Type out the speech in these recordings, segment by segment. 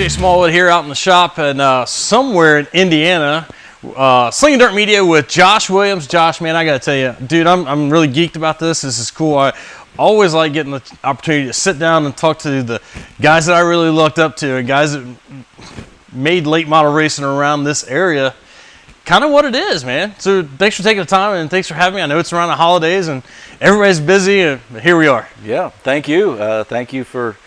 Smallwood here out in the shop and somewhere in Indiana. Slingin Dirt Media with Josh Williams. Josh, man, I gotta tell you, dude, I'm really geeked about this. This is cool. I always like getting the opportunity to sit down and talk to the guys that I really looked up to and guys that made late model racing around this area kind of what it is, man. So thanks for taking the time and thanks for having me. I know it's around the holidays and everybody's busy, but here we are. Yeah, thank you. Thank you for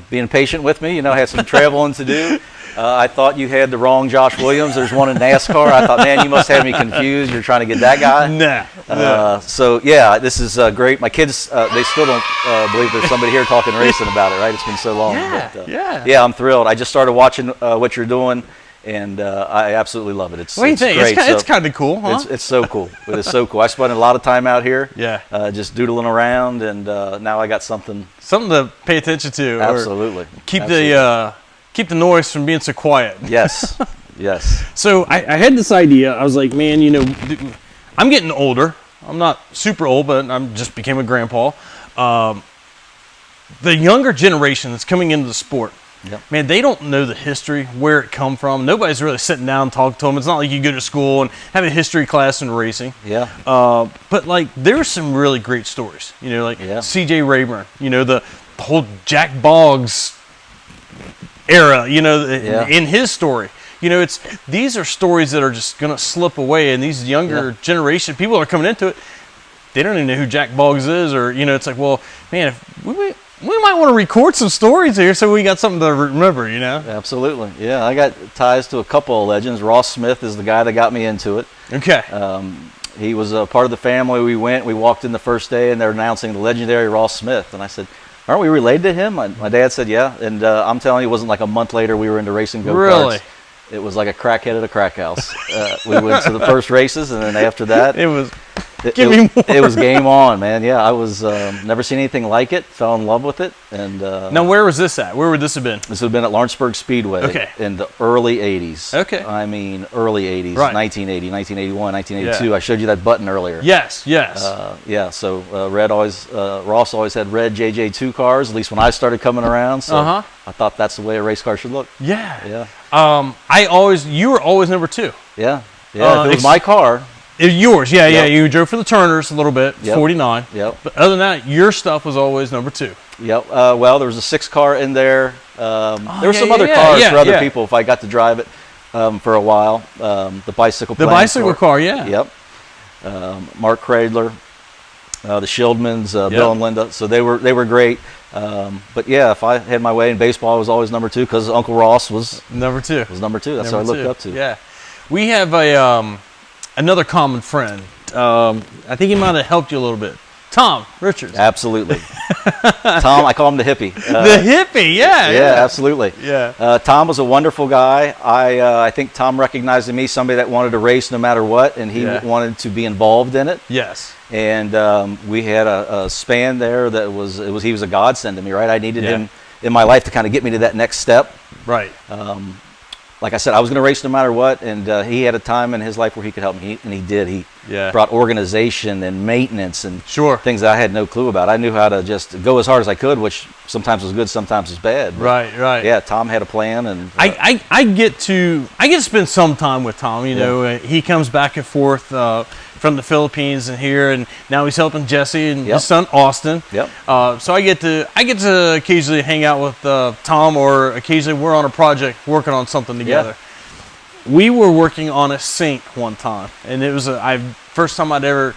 being patient with me. You know, I had some traveling to do. I thought you had the wrong Josh Williams. There's one in NASCAR. I thought, man, you must have me confused. You're trying to get that guy. Nah. So, yeah, this is great. My kids, they still don't believe there's somebody here talking racing about it, right? It's been so long. Yeah, but, yeah, I'm thrilled. I just started watching what you're doing, and I absolutely love it. What do you think? Great. It's kind of cool, huh? It's so cool. It is so cool. I spent a lot of time out here, Yeah. just doodling around, and now I got something to pay attention to. Absolutely. Or keep the noise from being so quiet. Yes. Yes. So I had this idea. I was like, man, you know, I'm getting older. I'm not super old, but I'm just became a grandpa. The younger generation that's coming into the sport, Yep. man, they don't know the history, where it come from. Nobody's really sitting down and talking to them. It's not like you go to school and have a history class in racing. Yeah. But like, there's some really great stories. You know, like C.J. Rayburn. You know, the whole Jack Boggs era. You know, in his story. You know, these are stories that are just gonna slip away, and these younger generation people are coming into it. They don't even know who Jack Boggs is, or you know, it's like, well, man, if we might want to record some stories here so we got something to remember, you know? Absolutely. Yeah, I got ties to a couple of legends. Ross Smith is the guy that got me into it. Okay. He was a part of the family. We walked in the first day, and they're announcing the legendary Ross Smith. And I said, aren't we related to him? My dad said, yeah. And I'm telling you, it wasn't like a month later we were into racing go-karts. Really? It was like a crackhead at a crack house. We went to the first races, and then after that, it was... Give me more. It was game on, man. Yeah, I was never seen anything like it. Fell in love with it. And now, where was this at? Where would this have been? This would have been at Lawrenceburg Speedway in the early 80s. Okay. I mean, early 80s, right. 1980, 1981, 1982. Yeah. I showed you that button earlier. Yes, yes. Yeah, so Ross always had red JJ2 cars, at least when I started coming around. So I thought that's the way a race car should look. Yeah. Yeah. You were always number 2. Yeah. Yeah, if it was my car. Yours, yeah. You drove for the Turners a little bit, 49. Yep. But other than that, your stuff was always number 2. Yep. Well, there was a 6 car in there. There were some other cars for other people if I got to drive it for a while. The bicycle. The bicycle car, yeah. Yep. Mark Cradler, the Shieldmans, Bill and Linda. So they were great. But yeah, if I had my way in baseball, I was always number 2 because Uncle Ross was number 2. Was number 2. That's who I looked up to. Yeah. We have another common friend. I think he might have helped you a little bit. Tom Richards. Absolutely. Tom, I call him the hippie. The hippie, yeah. Yeah, absolutely. Yeah. Tom was a wonderful guy. I think Tom recognized in me somebody that wanted to race no matter what, and he wanted to be involved in it. Yes. And we had a span there that he was a godsend to me, right? I needed him in my life to kind of get me to that next step. Right. Like I said, I was going to race no matter what, and he had a time in his life where he could help me, and he did. He brought organization and maintenance and things that I had no clue about. I knew how to just go as hard as I could, which sometimes was good, sometimes was bad. But right. Yeah, Tom had a plan, and I get to spend some time with Tom. You know, he comes back and forth from the Philippines and here, and now he's helping Jesse and his son Austin. Yep. So I get to occasionally hang out with Tom, or occasionally we're on a project working on something together. We were working on a sink one time, and it was not the first time I ever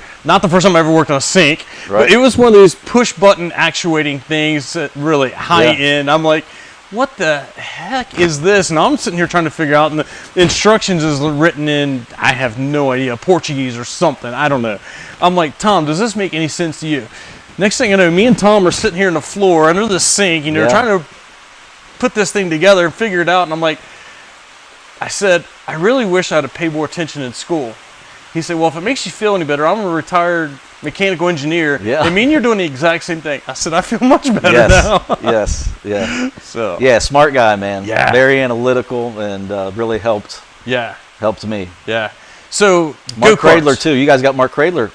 worked on a sink, but it was one of those push button actuating things that really high end. I'm like, what the heck is this? And I'm sitting here trying to figure out, and the instructions is written in, I have no idea, Portuguese or something. I don't know. I'm like, Tom, does this make any sense to you? Next thing I know, me and Tom are sitting here on the floor under the sink, you know, trying to put this thing together and figure it out. And I'm like, I said, I really wish I'd have paid more attention in school. He said, well, if it makes you feel any better, I'm a retired mechanical engineer. Yeah. I mean, you're doing the exact same thing. I said, I feel much better now. Yes. So. Yeah, smart guy, man. Yeah. Very analytical and really helped. Yeah. Helped me. Yeah. So Mark Cradler too. You guys got Mark Cradler.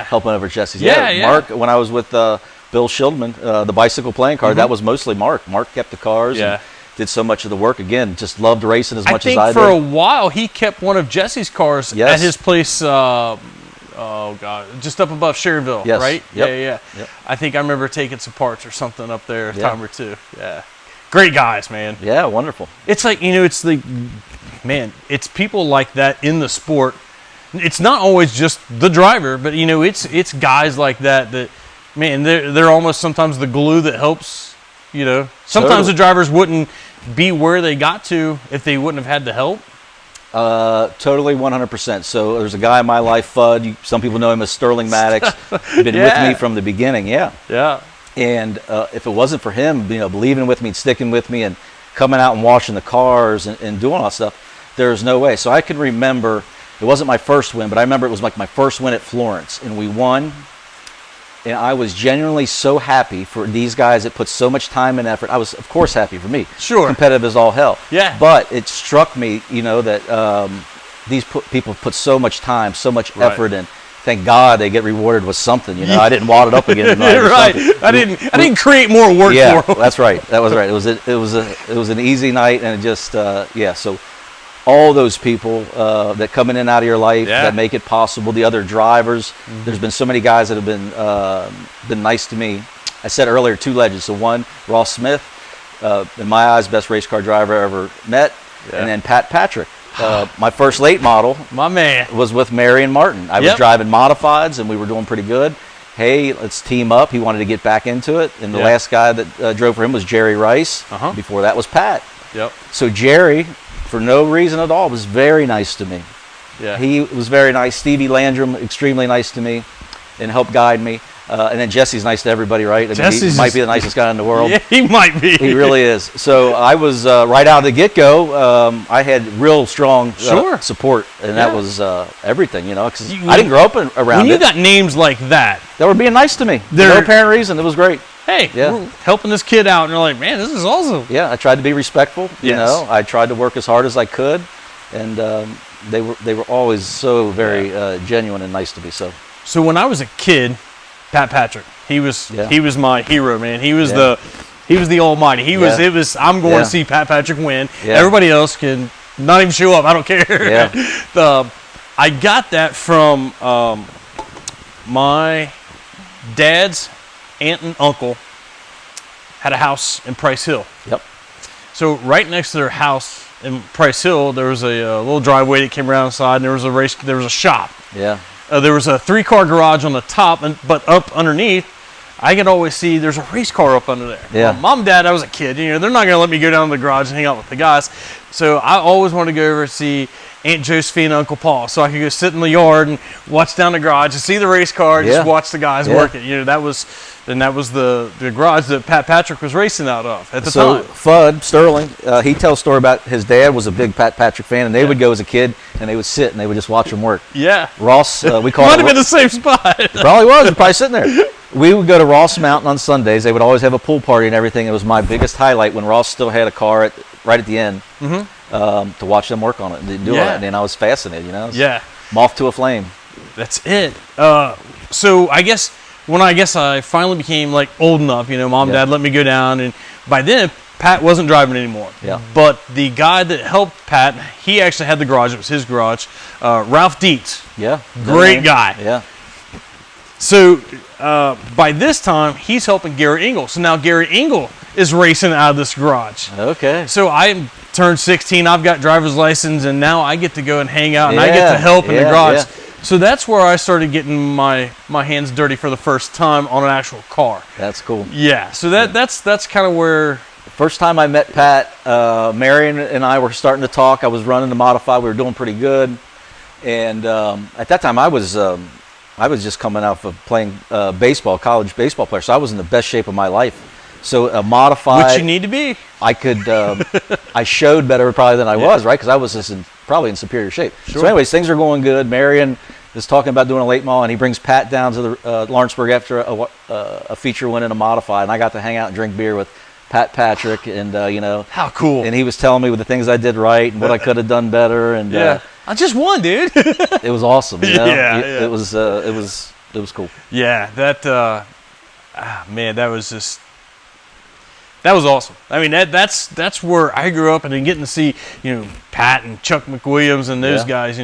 Helping over Jesse's. Yeah. Mark, when I was with Bill Shieldman, the bicycle playing card, that was mostly Mark. Mark kept the cars. And did so much of the work. Again, just loved racing as much as I did. For a while, he kept one of Jesse's cars at his place. Oh God, just up above Sherryville, right? Yep. Yeah. I think I remember taking some parts or something up there a time or two. Yeah, great guys, man. Yeah, wonderful. It's like, it's the man. It's people like that in the sport. It's not always just the driver, but it's guys like that. Man, they're almost sometimes the glue that helps. Sometimes the drivers wouldn't be where they got to if they wouldn't have had the help. Totally 100%. So there's a guy in my life, Fudd. Some people know him as Sterling Maddox. Been with me from the beginning. Yeah. And if it wasn't for him, believing with me and sticking with me and coming out and washing the cars and doing all that stuff, there's no way. So I can remember, it wasn't my first win, but I remember it was like my first win at Florence, and we won. And I was genuinely so happy for these guys that put so much time and effort. I was, of course, happy for me. Sure. Competitive as all hell. Yeah. But it struck me, that these people put so much time, so much effort, and thank God they get rewarded with something. I didn't wad it up again tonight. Right. I didn't create more work for them. That's right. That was right. It was an easy night, and it just So all those people that come in and out of your life that make it possible, the other drivers. There's been so many guys that have been nice to me. I said earlier, 2 legends. So one, Ross Smith, in my eyes, best race car driver I ever met, and then Pat Patrick. My first late model, my man, was with Marion Martin. I was driving modifieds, and we were doing pretty good. Hey, let's team up. He wanted to get back into it, and the last guy that drove for him was Jerry Rice. Before that was Pat. So Jerry, for no reason at all, was very nice to me. He was very nice. Stevie Landrum, extremely nice to me and helped guide me. And then Jesse's nice to everybody, right? He might be the nicest guy in the world. Yeah, he might be. He really is. So I was, right out of the get-go, I had real strong support, and that was everything, because I didn't grow up around it. When you got names like that were being nice to me. For no apparent reason. It was great. Hey, we're helping this kid out, and you're like, man, this is awesome. Yeah, I tried to be respectful. I tried to work as hard as I could, and they were always so very genuine and nice to me. So when I was a kid, Pat Patrick, he was my hero, man. He was the almighty. It was I'm going to see Pat Patrick win. Everybody else can not even show up. I don't care. I got that from my dad's aunt and uncle had a house in Price Hill. So right next to their house in Price Hill, there was a little driveway that came around the side, and there was a shop. There was a 3-car garage on the top, but up underneath, I could always see there's a race car up under there. Well, Mom and Dad, I was a kid. They're not going to let me go down to the garage and hang out with the guys. So I always wanted to go over and see Aunt Josephine and Uncle Paul, so I could go sit in the yard and watch down the garage and see the race car and just watch the guys work it. That was the garage that Pat Patrick was racing out of at the time. So Fudd Sterling, he tells a story about his dad was a big Pat Patrick fan, and they would go as a kid and they would sit and they would just watch him work. Ross, we called might have been the same spot. Probably was. We're probably sitting there. We would go to Ross Mountain on Sundays. They would always have a pool party and everything. It was my biggest highlight when Ross still had a car right at the end. To watch them work on it and do it, and I was fascinated. Moth to a flame. That's it. So I guess when I finally became like old enough, Mom and Dad let me go down, and by then Pat wasn't driving anymore. But the guy that helped Pat, he actually had the garage. It was his garage. Ralph Dietz. Great guy. So by this time, he's helping Gary Engel. So now Gary Engel is racing out of this garage. So I turned 16. I've got driver's license, and now I get to go and hang out, and I get to help in the garage. So that's where I started getting my hands dirty for the first time on an actual car. That's cool. So that's kind of where. First time I met Pat, Marion and I were starting to talk. I was running the modified. We were doing pretty good, and at that time I was just coming out of playing baseball, college baseball player. So I was in the best shape of my life. So a modified, which you need to be. I could, I showed better probably than I was, right? Because I was just probably in superior shape. So anyways, things are going good. Marion is talking about doing a late model, and he brings Pat down to the Lawrenceburg after a feature win in a modified, and I got to hang out and drink beer with Pat Patrick, and how cool. And he was telling me the things I did right and what I could have done better, and I just won, dude. It was awesome. It was cool. That man, that was just. That was awesome. I mean, that's where I grew up, and then getting to see, Pat and Chuck McWilliams and those guys,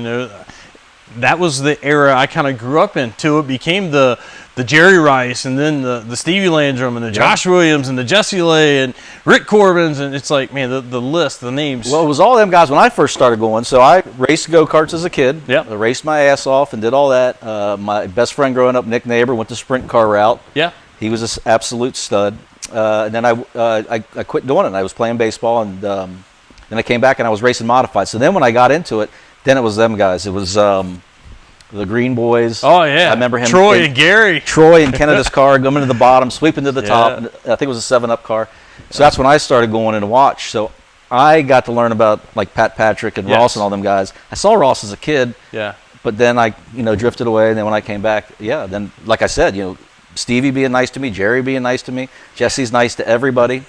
that was the era I kind of grew up in, till it became the Jerry Rice, and then the Stevie Landrum, and the Josh Williams, and the Jesse Lay, and Rick Corbins, and it's like, man, the list, the names. Well, it was all them guys when I first started going. So I raced go-karts as a kid. Yep. I raced my ass off and did all that. My best friend growing up, Nick Neighbor, went the sprint car route. Yeah. He was an absolute stud. And then I quit doing it. I was playing baseball, and then I came back and I was racing modified. So then when I got into it, then it was them guys. It was the Green Boys. Oh, yeah. I remember him. Troy and Gary. Troy in Canada's car, coming to the bottom, sweeping to the top. I think it was a 7-Up car. So that's when I started going in to watch. So I got to learn about like Pat Patrick and Ross and all them guys. I saw Ross as a kid. Yeah. But then I, drifted away. And then when I came back, then like I said, Stevie being nice to me, Jerry being nice to me, Jesse's nice to everybody.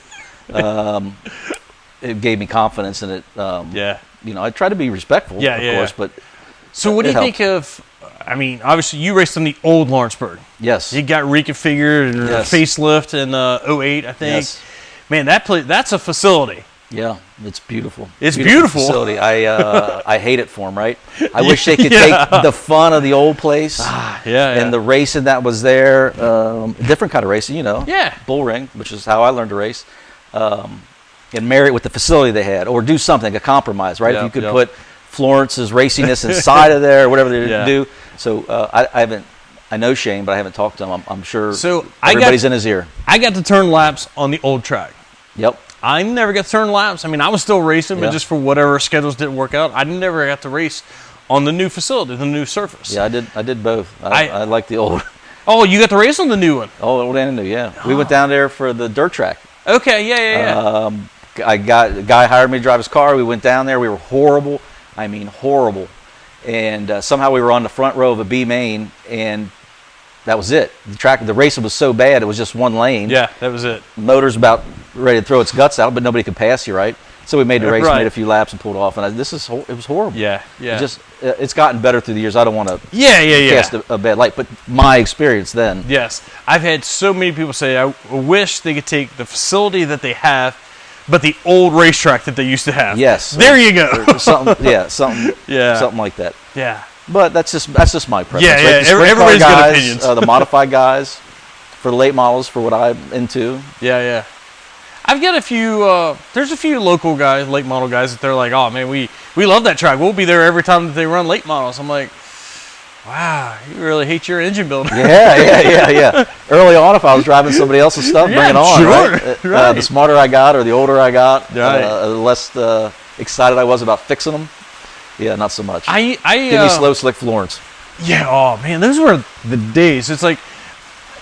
It gave me confidence in it. I try to be respectful, of course, but. So what do you think of? I mean, obviously you raced in the old Lawrenceburg. Yes. You got reconfigured and facelift in 08, I think. Yes. Man, that's a facility. Yeah, it's beautiful. It's beautiful. Facility. I hate it for them, right? I wish they could take the fun of the old place. And the racing that was there, different kind of racing, Yeah. Bull ring, which is how I learned to race. And marry it with the facility they had, or do something, a compromise, right? If you could put Florence's raciness inside of there, or whatever they do. So I know Shane, but I haven't talked to him. I'm sure everybody's in his ear. I got to turn laps on the old track. Yep. I never got to turn laps. I mean, I was still racing, but just for whatever schedules didn't work out, I never got to race on the new facility, the new surface. Yeah, I did both. I like the old. Oh, you got to race on the new one? Oh, old and new, yeah. We went down there for the dirt track. Okay, yeah. A guy hired me to drive his car. We went down there. We were horrible. I mean, horrible. And somehow we were on the front row of a B main, and that was it. The racing was so bad, it was just one lane. Yeah, that was it. Motor's about ready to throw its guts out, but nobody could pass you, right? So we made the race, made a few laps, and pulled off. And it was horrible. Yeah. It's gotten better through the years. I don't want to cast a bad light, but my experience then. Yes, I've had so many people say, I wish they could take the facility that they have, but the old racetrack that they used to have. Yes. There you go. something like that. Yeah. But that's just my preference. Yeah, right? Everybody's got opinions. The modified guys, for the late models, for what I'm into. Yeah. I've got a few. There's a few local guys, late model guys, that they're like, "Oh man, we love that track. We'll be there every time that they run late models." I'm like, "Wow, you really hate your engine builder." Yeah. Early on, if I was driving somebody else's stuff, bring it on. Sure. Right? The smarter I got, or the older I got, the less excited I was about fixing them. Yeah, not so much. Give me slow, slick Florence. Yeah. Oh man, those were the days. It's like,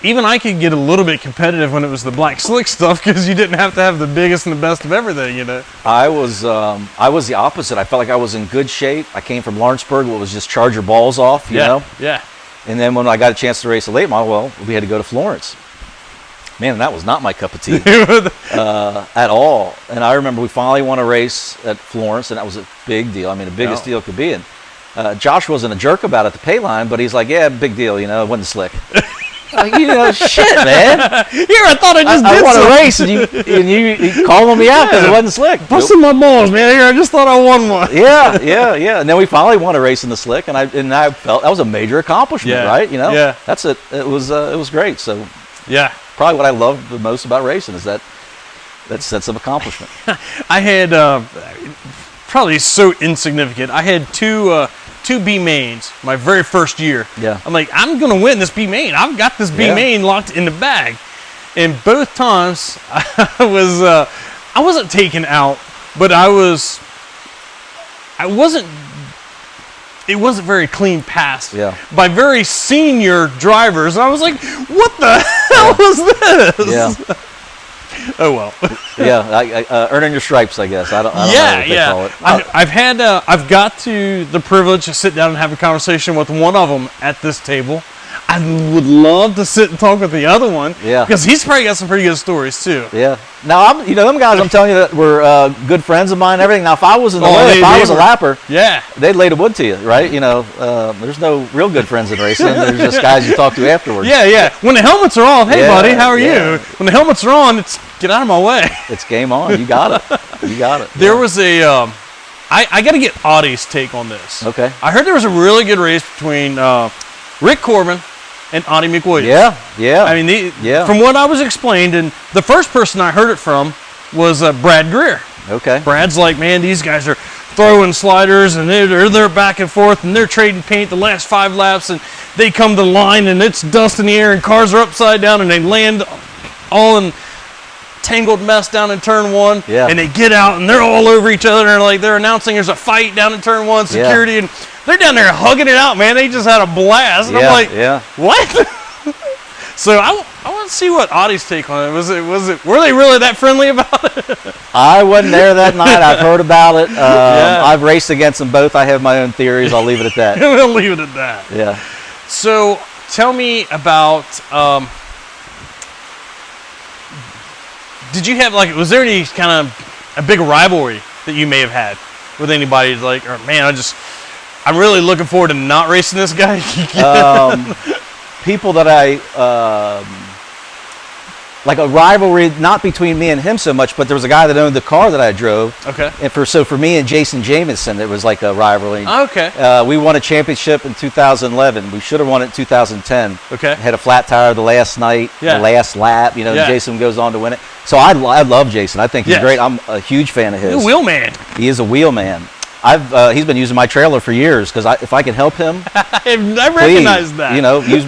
even I could get a little bit competitive when it was the black slick stuff, because you didn't have to have the biggest and the best of everything, I was the opposite. I felt like I was in good shape. I came from Lawrenceburg, what was just charge your balls off, you know? Yeah. And then when I got a chance to race a late model, we had to go to Florence. Man, that was not my cup of tea at all. And I remember we finally won a race at Florence, and that was a big deal. I mean, the biggest deal it could be. And Josh wasn't a jerk about it at the pay line, but he's like, yeah, big deal, it wasn't slick. Shit, man. Here, I thought I won a race, and you calling me out because it wasn't slick. Busting my balls, man. Here, I just thought I won one. Yeah. And then we finally won a race in the slick, and I felt that was a major accomplishment, right? That's it. It was great. So probably what I loved the most about racing is that sense of accomplishment. I had probably so insignificant. I had two B mains my very first year. Yeah. I'm like, I'm gonna win this B main. I've got this B main locked in the bag. And both times I wasn't taken out, but it wasn't very clean passed by very senior drivers. And I was like, what the hell was this? Yeah. Oh well. Earning your stripes, I guess. I don't know what they call it. I've got to the privilege to sit down and have a conversation with one of them at this table. I would love to sit and talk with the other one. Yeah. Because he's probably got some pretty good stories too. Yeah. Now them guys I'm telling you that were good friends of mine and everything. Now if I was in the way, if I was a lapper, they'd lay the wood to you, right? There's no real good friends in racing. There's just guys you talk to afterwards. Yeah. When the helmets are off, hey buddy, how are you? When the helmets are on, it's Get out of my way. It's game on. You got it. You got it. There was a... I got to get Audie's take on this. Okay. I heard there was a really good race between Rick Corbin and Audie McWilliams. Yeah. I mean, from what I was explained, and the first person I heard it from was Brad Greer. Okay. Brad's like, man, these guys are throwing sliders, and they're back and forth, and they're trading paint the last 5 laps, and they come to the line, and it's dust in the air, and cars are upside down, and they land all in tangled mess down in turn 1, and they get out and they're all over each other, and like they're announcing there's a fight down in turn 1, security, and they're down there hugging it out, man. They just had a blast. And I'm like, what? So I want to see what Audie's take on it. Was it were they really that friendly about it? I wasn't there that night. I've heard about it. I've raced against them both. I have my own theories. I'll leave it at that. We'll leave it at that. Yeah. So tell me about did you have, like, was there any kind of a big rivalry that you may have had with anybody? Like, or man, I'm really looking forward to not racing this guy. People that I, like a rivalry, not between me and him so much, but there was a guy that owned the car that I drove. Okay. And for me and Jason Jamison, it was like a rivalry. Okay. We won a championship in 2011. We should have won it in 2010. Okay. Had a flat tire the last night, the last lap. Jason goes on to win it. So I love Jason. I think he's great. I'm a huge fan of his. He's a wheel man. He is a wheel man. He's been using my trailer for years because if I can help him, I recognize that. Use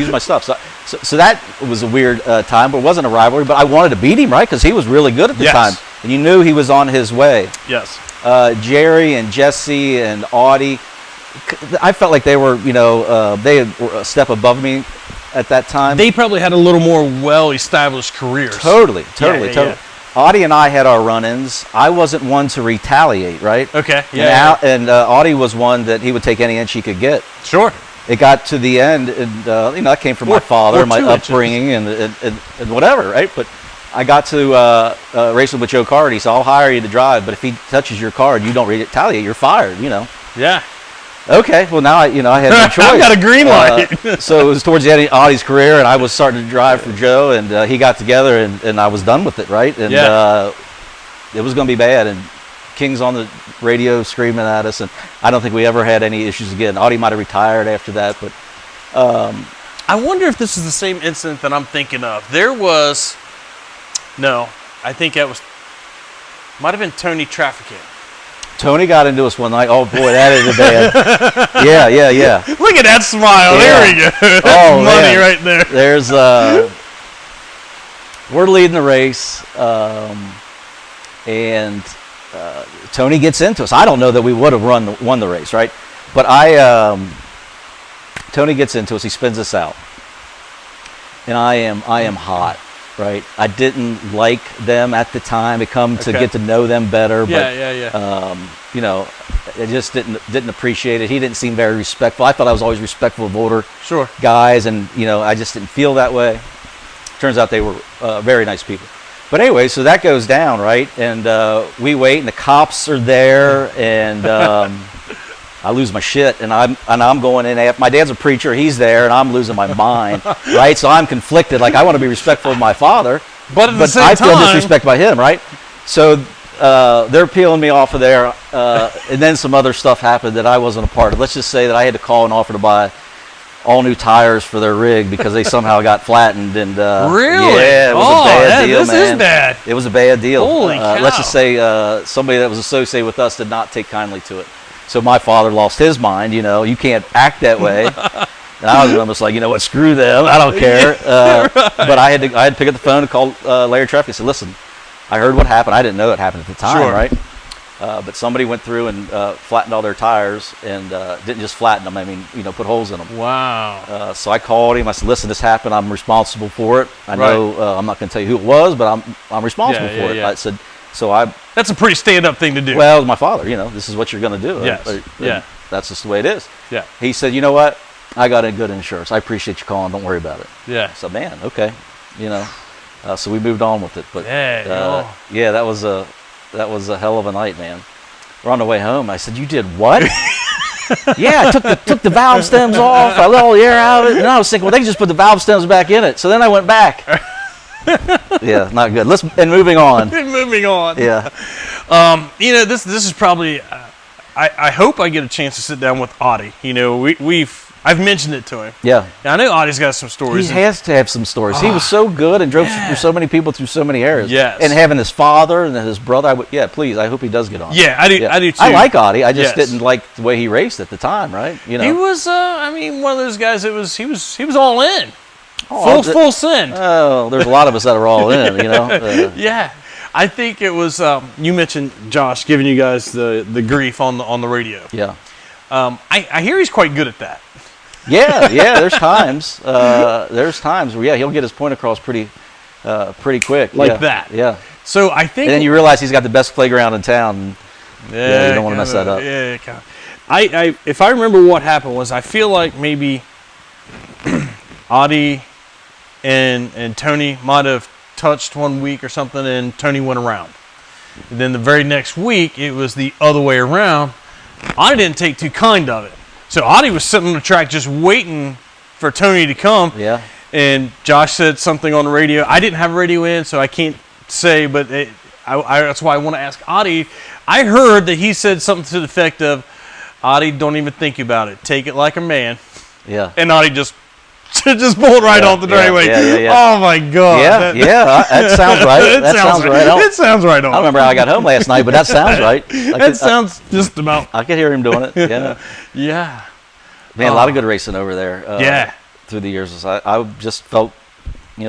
my stuff. So that was a weird time, but it wasn't a rivalry. But I wanted to beat him, right? Because he was really good at the time, and you knew he was on his way. Yes. Jerry and Jesse and Audie, I felt like they were, they were a step above me at that time. They probably had a little more well-established careers. Totally. Audie and I had our run-ins. I wasn't one to retaliate, right? Okay. And Audie was one that he would take any inch he could get. Sure. It got to the end, and that came from my father, my upbringing, and whatever, right? But I got to racing with Joe Card. He said, "I'll hire you to drive, but if he touches your car and you don't retaliate, you're fired." Yeah. Okay. Well, now I had no choice. I got a green light. So it was towards the end of Audie's career, and I was starting to drive for Joe, and he got together, and I was done with it, right? And it was going to be bad, and King's on the radio screaming at us, and I don't think we ever had any issues again. Audie might have retired after that, but I wonder if this is the same incident that I'm thinking of. I think that might have been Tony Trafficant. Tony got into us one night. Oh boy, that is bad. Yeah. Look at that smile. Yeah. There we go. That's money right there. There's we're leading the race, and Tony gets into us. I don't know that we would have won the race, right? But Tony gets into us. He spins us out, and I am hot. Right, I didn't like them at the time. It come to get to know them better, but I just didn't appreciate it. He didn't seem very respectful. I thought I was always respectful of older guys, and I just didn't feel that way. Turns out they were very nice people. But anyway, so that goes down, right? And we wait, and the cops are there, and I lose my shit, and I'm going in. My dad's a preacher; he's there, and I'm losing my mind, right? So I'm conflicted. Like I want to be respectful of my father, but at the same I time, feel disrespected by him, right? So they're peeling me off of there, and then some other stuff happened that I wasn't a part of. Let's just say that I had to call and offer to buy all new tires for their rig because they somehow got flattened. And really, yeah, it was a bad deal, this man. Is bad. It was a bad deal. Holy cow. Let's just say somebody that was associated with us did not take kindly to it. So my father lost his mind. You can't act that way. And I was almost like, what, screw them. I don't care. But I had to pick up the phone and call Larry Traffic. I said, listen, I heard what happened. I didn't know it happened at the time, right? But somebody went through and flattened all their tires and didn't just flatten them. I mean, put holes in them. Wow. So I called him. I said, listen, this happened. I'm responsible for it. I know I'm not going to tell you who it was, but I'm responsible for it. I said, that's a pretty stand-up thing to do. Well, my father, this is what you're going to do. Yes. That's just the way it is. Yeah. He said, you know what? I got a good insurance. I appreciate you calling. Don't worry about it. Yeah. So, man, okay. So we moved on with it. But yeah, that was a hell of a night, man. We're on the way home. I said, you did what? Yeah, I took the valve stems off. I let all the air out of it. And I was thinking, well, they can just put the valve stems back in it. So then I went back. Yeah, not good. And moving on. Moving on. Yeah. This is probably. I hope I get a chance to sit down with Audie. I've mentioned it to him. Yeah. I know Audie's got some stories. He has to have some stories. He was so good and drove through so many people through so many areas. Yes. And having his father and his brother, please, I hope he does get on. Yeah, I do too. I like Audie. I just didn't like the way he raced at the time, right? He was, one of those guys that he was all in. Full send. Oh, there's a lot of us that are all in, Yeah. I think it was, you mentioned Josh giving you guys the grief on the radio. Yeah. I hear he's quite good at that. Yeah, there's times. Where he'll get his point across pretty quick. Like that. Yeah. So I think. And then you realize he's got the best playground in town. And, you don't want to mess that up. Yeah, kind of. If I remember what happened was I feel like maybe Audie and Tony might have touched one week or something, and Tony went around. And then the very next week it was the other way around. Audie didn't take too kind of it. So Audie was sitting on the track just waiting for Tony to come. Yeah. And Josh said something on the radio. I didn't have a radio in, so I can't say, but that's why I want to ask Audie. I heard that he said something to the effect of, Audie, don't even think about it. Take it like a man. Yeah. And Audie just pulled right off the drainway. Yeah. Oh, my God. That sounds right. That sounds right. It sounds right on. I don't remember how I got home last night, but that sounds right. That sounds just about. I could hear him doing it. Yeah. Yeah. Man, a lot of good racing over there. Through the years, I just felt,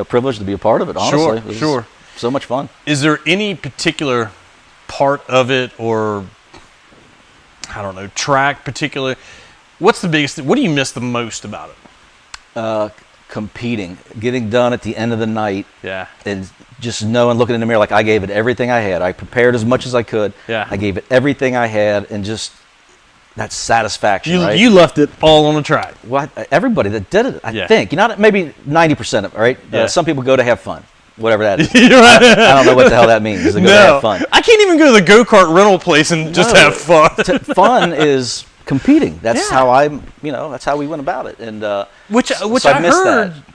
privileged to be a part of it. Honestly, Sure. So much fun. Is there any particular part of it, or I don't know, track particular? What's the biggest thing? What do you miss the most about it? Competing, getting done at the end of the night. Yeah. And just knowing, looking in the mirror, like I gave it everything I had. I prepared as much as I could. Yeah. I gave it everything I had, and just that satisfaction. Right? You left it all on the track. Well, everybody that did it, I think, maybe 90% of it, right? Yeah. Some people go to have fun, whatever that is. You're right. I don't know what the hell that means. They go to have fun. I can't even go to the go-kart rental place and just have fun. Fun is competing. That's how that's how we went about it. And which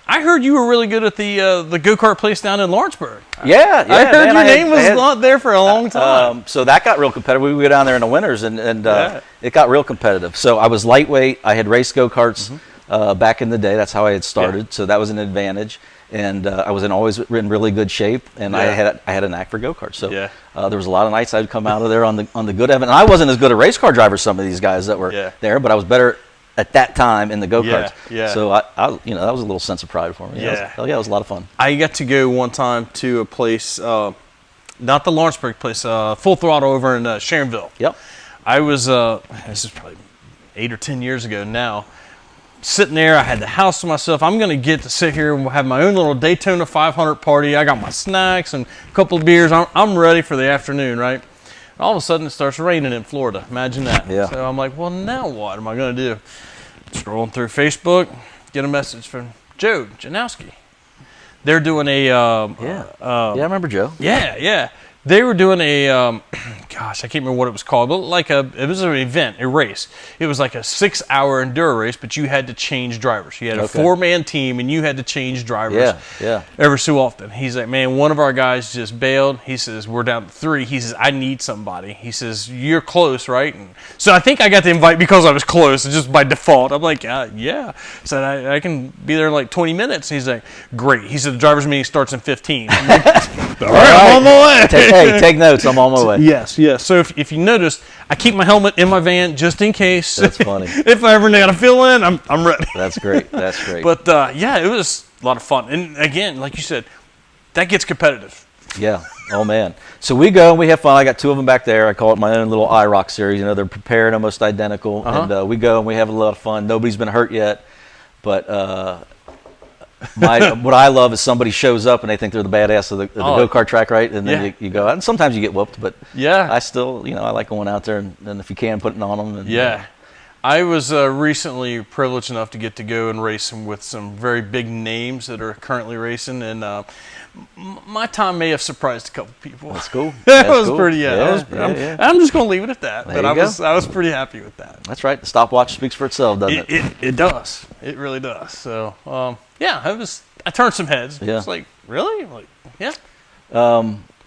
I heard you were really good at the go-kart place down in Lawrenceburg. Yeah. I heard your name was not there for a long time. So that got real competitive. We would go down there in the winters, and it got real competitive. So I was lightweight. I had raced go-karts back in the day. That's how I had started. So that was an advantage. And I was always in really good shape, and I had a knack for go-karts. So there was a lot of nights I'd come out of there on the good end. And I wasn't as good a race car driver as some of these guys that were there, but I was better at that time in the go-karts. Yeah. So I that was a little sense of pride for me. It was a lot of fun. I got to go one time to a place, not the Lawrenceburg place, Full Throttle over in Sharonville. Yep. I was this is probably 8 or 10 years ago now. Sitting there, I had the house to myself. I'm going to get to sit here and have my own little Daytona 500 party. I got my snacks and a couple of beers. I'm ready for the afternoon, right? All of a sudden, it starts raining in Florida. Imagine that. Yeah. So I'm like, well, now what am I going to do? Scrolling through Facebook, get a message from Joe Janowski. They're doing a... I remember Joe. Yeah. They were doing a, I can't remember what it was called, but it was an event, a race. It was like a 6-hour enduro race, but you had to change drivers. You had a 4-man team, and you had to change drivers every so often. He's like, man, one of our guys just bailed. He says, we're down to 3. He says, I need somebody. He says, you're close, right? And so I think I got the invite because I was close, just by default. I'm like, yeah. So I can be there in like 20 minutes. He's like, great. He said, the driver's meeting starts in 15. I'm like, all right, I'm on my way. Hey, take notes. I'm on my way. Yes. So if you noticed, I keep my helmet in my van just in case. That's funny. If I ever got to fill in, I'm ready. That's great. But it was a lot of fun. And again, like you said, that gets competitive. Yeah. Oh man. So we go and we have fun. I got 2 of them back there. I call it my own little IROC series. They're prepared, almost identical, and we go and we have a lot of fun. Nobody's been hurt yet, but. What I love is somebody shows up and they think they're the badass of the go-kart track, right? And then you go, and sometimes you get whooped, but I still, I like going out there and if you can, putting on them. And, I was recently privileged enough to get to go and race with some very big names that are currently racing, and my time may have surprised a couple people. That's cool. That was cool. Pretty. I'm just going to leave it at that. But I was pretty happy with that. That's right. The stopwatch speaks for itself, doesn't it? It does. It really does. So I turned some heads. Yeah. It's like, really? I'm like, yeah.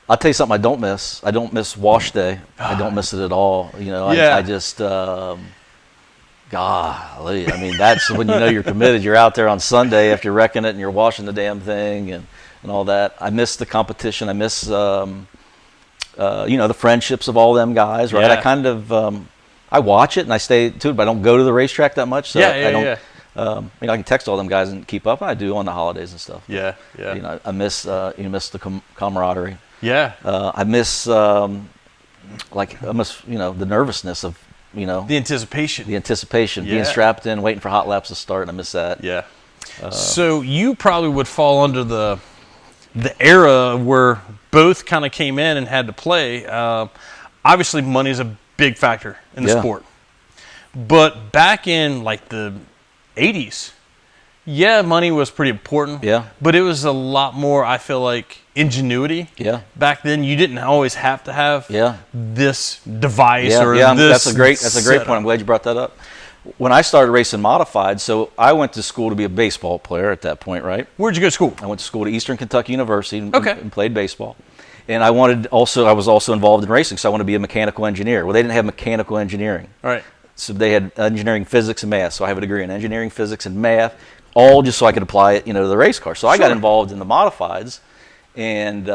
I'll tell you something I don't miss. I don't miss wash day. I don't miss it at all. You know, I just, golly, I mean, that's when you know you're committed. You're out there on Sunday after wrecking it and you're washing the damn thing and all that. I miss the competition. I miss, the friendships of all them guys, right? I kind of, I watch it and I stay tuned, but I don't go to the racetrack that much. So I don't, I can text all them guys and keep up, and I do on the holidays and stuff. Yeah, yeah. You know, I miss the camaraderie. Yeah. I miss the nervousness of the anticipation. Being strapped in, waiting for hot laps to start. I miss that. Yeah. So you probably would fall under the era where both kind of came in and had to play. Obviously, money's a big factor in the sport, but back in like the 80s, money was pretty important. Yeah. But it was a lot more, I feel like, ingenuity. Yeah. Back then, you didn't always have to have this device or this. That's a great point. I'm glad you brought that up. When I started racing modified, so I went to school to be a baseball player at that point, right? Where'd you go to school? I went to school to Eastern Kentucky University and played baseball. And I was also involved in racing, so I wanted to be a mechanical engineer. Well, they didn't have mechanical engineering. All right. So they had engineering, physics, and math. So I have a degree in engineering, physics, and math, all just so I could apply it, to the race car. So I got involved in the modifieds, and